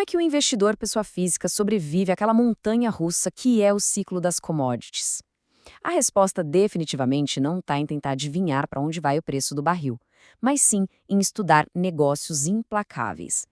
é que o investidor pessoa física sobrevive àquela montanha russa que é o ciclo das commodities? A resposta definitivamente não está em tentar adivinhar para onde vai o preço do barril, mas sim em estudar negócios implacáveis.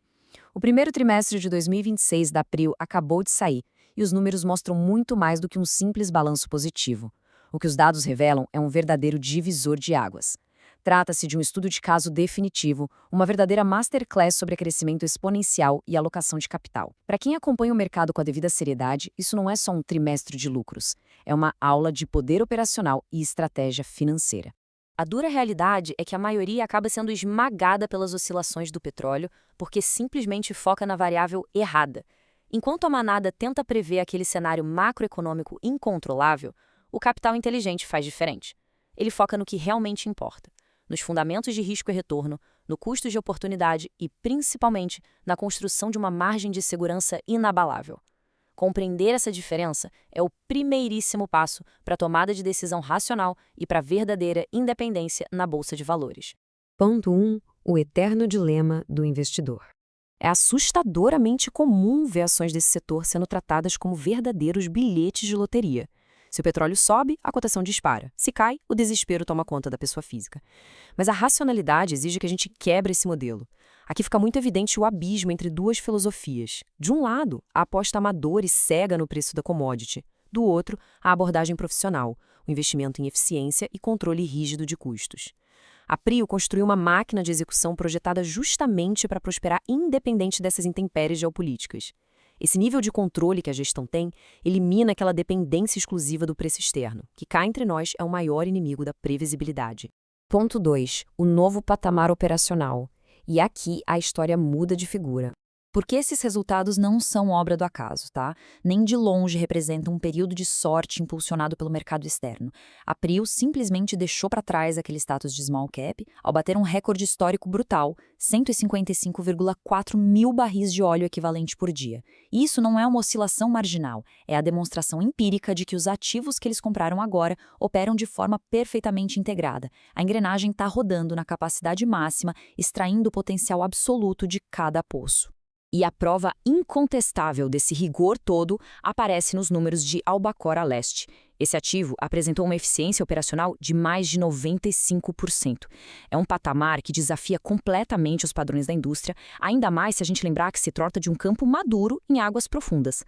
O primeiro trimestre de 2026 da Prio acabou de sair e os números mostram muito mais do que um simples balanço positivo. O que os dados revelam é um verdadeiro divisor de águas. Trata-se de um estudo de caso definitivo, uma verdadeira masterclass sobre crescimento exponencial e alocação de capital. Para quem acompanha o mercado com a devida seriedade, isso não é só um trimestre de lucros, é uma aula de poder operacional e estratégia financeira. A dura realidade é que a maioria acaba sendo esmagada pelas oscilações do petróleo porque simplesmente foca na variável errada. Enquanto a manada tenta prever aquele cenário macroeconômico incontrolável, o capital inteligente faz diferente. Ele foca no que realmente importa, nos fundamentos de risco e retorno, no custo de oportunidade e, principalmente, na construção de uma margem de segurança inabalável. Compreender essa diferença é o primeiríssimo passo para a tomada de decisão racional e para a verdadeira independência na bolsa de valores. Ponto 1. O eterno dilema do investidor. É assustadoramente comum ver ações desse setor sendo tratadas como verdadeiros bilhetes de loteria. Se o petróleo sobe, a cotação dispara. Se cai, o desespero toma conta da pessoa física. Mas a racionalidade exige que a gente quebre esse modelo. Aqui fica muito evidente o abismo entre duas filosofias. De um lado, a aposta amadora e cega no preço da commodity. Do outro, a abordagem profissional, o investimento em eficiência e controle rígido de custos. A Prio construiu uma máquina de execução projetada justamente para prosperar independente dessas intempéries geopolíticas. Esse nível de controle que a gestão tem elimina aquela dependência exclusiva do preço externo, que cá entre nós é o maior inimigo da previsibilidade. Ponto 2. O novo patamar operacional. E aqui a história muda de figura. Porque esses resultados não são obra do acaso, tá? Nem de longe representam um período de sorte impulsionado pelo mercado externo. A Prio simplesmente deixou para trás aquele status de small cap ao bater um recorde histórico brutal, 155,4 mil barris de óleo equivalente por dia. E isso não é uma oscilação marginal, é a demonstração empírica de que os ativos que eles compraram agora operam de forma perfeitamente integrada. A engrenagem está rodando na capacidade máxima, extraindo o potencial absoluto de cada poço. E a prova incontestável desse rigor todo aparece nos números de Albacora Leste. Esse ativo apresentou uma eficiência operacional de mais de 95%. É um patamar que desafia completamente os padrões da indústria, ainda mais se a gente lembrar que se trata de um campo maduro em águas profundas.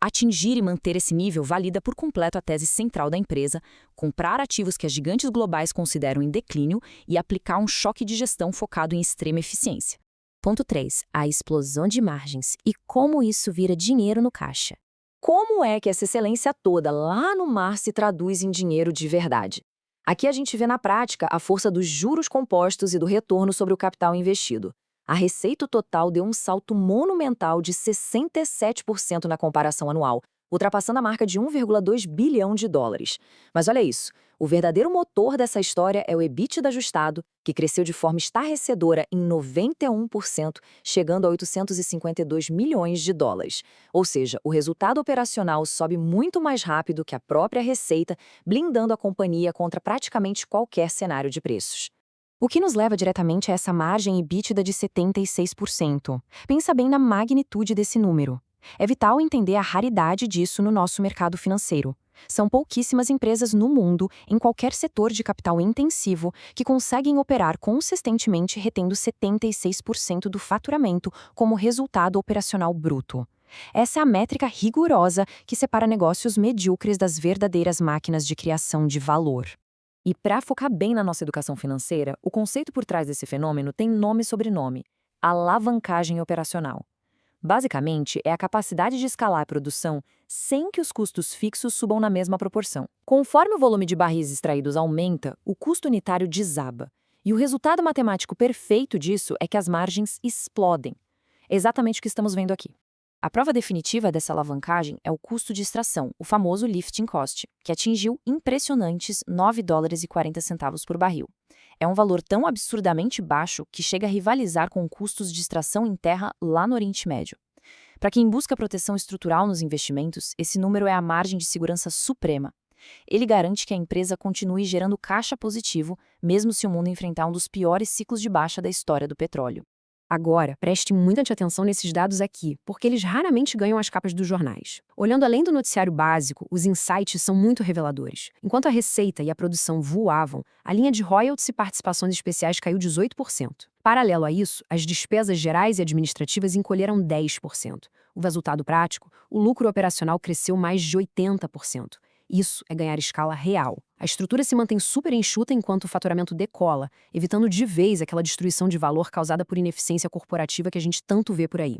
Atingir e manter esse nível valida por completo a tese central da empresa, comprar ativos que as gigantes globais consideram em declínio e aplicar um choque de gestão focado em extrema eficiência. Ponto 3. A explosão de margens e como isso vira dinheiro no caixa. Como é que essa excelência toda lá no mar se traduz em dinheiro de verdade? Aqui a gente vê na prática a força dos juros compostos e do retorno sobre o capital investido. A receita total deu um salto monumental de 67% na comparação anual, ultrapassando a marca de 1,2 bilhão de dólares. Mas olha isso, o verdadeiro motor dessa história é o EBITDA ajustado, que cresceu de forma estarrecedora em 91%, chegando a 852 milhões de dólares. Ou seja, o resultado operacional sobe muito mais rápido que a própria receita, blindando a companhia contra praticamente qualquer cenário de preços. O que nos leva diretamente a essa margem EBITDA de 76%. Pensa bem na magnitude desse número. É vital entender a raridade disso no nosso mercado financeiro. São pouquíssimas empresas no mundo, em qualquer setor de capital intensivo, que conseguem operar consistentemente retendo 76% do faturamento como resultado operacional bruto. Essa é a métrica rigorosa que separa negócios medíocres das verdadeiras máquinas de criação de valor. E para focar bem na nossa educação financeira, o conceito por trás desse fenômeno tem nome e sobrenome: alavancagem operacional. Basicamente, é a capacidade de escalar a produção sem que os custos fixos subam na mesma proporção. Conforme o volume de barris extraídos aumenta, o custo unitário desaba. E o resultado matemático perfeito disso é que as margens explodem. É exatamente o que estamos vendo aqui. A prova definitiva dessa alavancagem é o custo de extração, o famoso lifting cost, que atingiu impressionantes $9,40 por barril. É um valor tão absurdamente baixo que chega a rivalizar com custos de extração em terra lá no Oriente Médio. Para quem busca proteção estrutural nos investimentos, esse número é a margem de segurança suprema. Ele garante que a empresa continue gerando caixa positivo, mesmo se o mundo enfrentar um dos piores ciclos de baixa da história do petróleo. Agora, preste muita atenção nesses dados aqui, porque eles raramente ganham as capas dos jornais. Olhando além do noticiário básico, os insights são muito reveladores. Enquanto a receita e a produção voavam, a linha de royalties e participações especiais caiu 18%. Paralelo a isso, as despesas gerais e administrativas encolheram 10%. O resultado prático, o lucro operacional cresceu mais de 80%. Isso é ganhar escala real. A estrutura se mantém super enxuta enquanto o faturamento decola, evitando de vez aquela destruição de valor causada por ineficiência corporativa que a gente tanto vê por aí.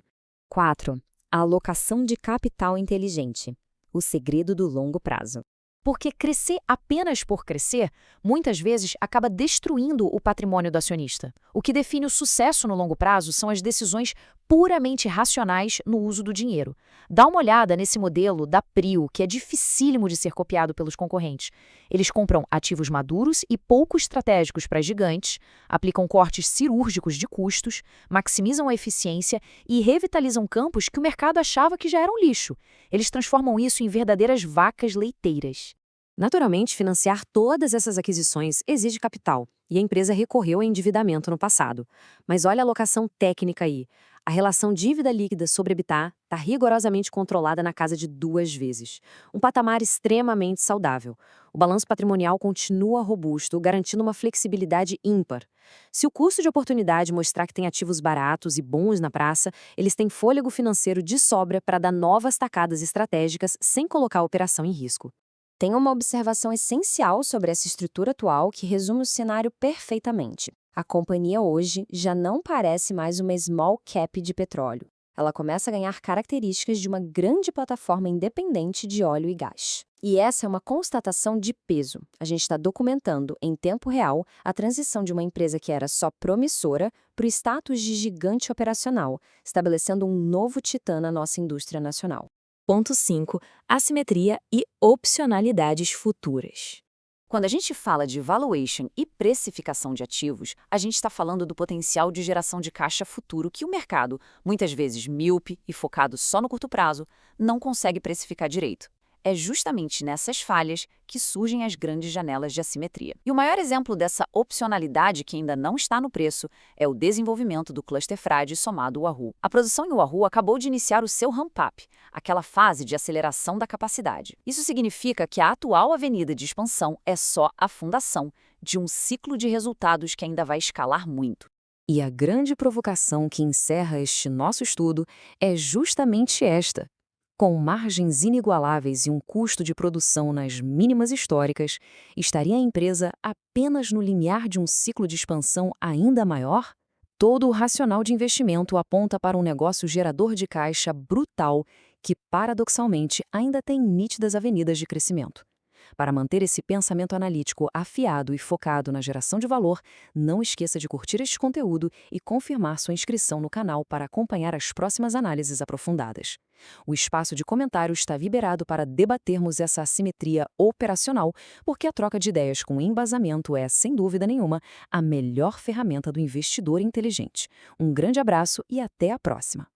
4. A alocação de capital inteligente. O segredo do longo prazo. Porque crescer apenas por crescer, muitas vezes acaba destruindo o patrimônio do acionista. O que define o sucesso no longo prazo são as decisões puramente racionais no uso do dinheiro. Dá uma olhada nesse modelo da Prio, que é dificílimo de ser copiado pelos concorrentes. Eles compram ativos maduros e pouco estratégicos para gigantes, aplicam cortes cirúrgicos de custos, maximizam a eficiência e revitalizam campos que o mercado achava que já eram lixo. Eles transformam isso em verdadeiras vacas leiteiras. Naturalmente, financiar todas essas aquisições exige capital, e a empresa recorreu a endividamento no passado. Mas olha a alocação técnica aí. A relação dívida líquida sobre EBITDA está rigorosamente controlada na casa de 2 vezes. Um patamar extremamente saudável. O balanço patrimonial continua robusto, garantindo uma flexibilidade ímpar. Se o custo de oportunidade mostrar que tem ativos baratos e bons na praça, eles têm fôlego financeiro de sobra para dar novas tacadas estratégicas sem colocar a operação em risco. Tem uma observação essencial sobre essa estrutura atual que resume o cenário perfeitamente. A companhia hoje já não parece mais uma small cap de petróleo. Ela começa a ganhar características de uma grande plataforma independente de óleo e gás. E essa é uma constatação de peso. A gente está documentando, em tempo real, a transição de uma empresa que era só promissora para o status de gigante operacional, estabelecendo um novo titã na nossa indústria nacional. Ponto 5. Assimetria e opcionalidades futuras. Quando a gente fala de valuation e precificação de ativos, a gente está falando do potencial de geração de caixa futuro que o mercado, muitas vezes míope e focado só no curto prazo, não consegue precificar direito. É justamente nessas falhas que surgem as grandes janelas de assimetria. E o maior exemplo dessa opcionalidade que ainda não está no preço é o desenvolvimento do cluster Frade somado ao Wahoo. A produção em Wahoo acabou de iniciar o seu ramp-up, aquela fase de aceleração da capacidade. Isso significa que a atual avenida de expansão é só a fundação de um ciclo de resultados que ainda vai escalar muito. E a grande provocação que encerra este nosso estudo é justamente esta. Com margens inigualáveis e um custo de produção nas mínimas históricas, estaria a empresa apenas no limiar de um ciclo de expansão ainda maior? Todo o racional de investimento aponta para um negócio gerador de caixa brutal que, paradoxalmente, ainda tem nítidas avenidas de crescimento. Para manter esse pensamento analítico afiado e focado na geração de valor, não esqueça de curtir este conteúdo e confirmar sua inscrição no canal para acompanhar as próximas análises aprofundadas. O espaço de comentários está liberado para debatermos essa assimetria operacional, porque a troca de ideias com embasamento é, sem dúvida nenhuma, a melhor ferramenta do investidor inteligente. Um grande abraço e até a próxima!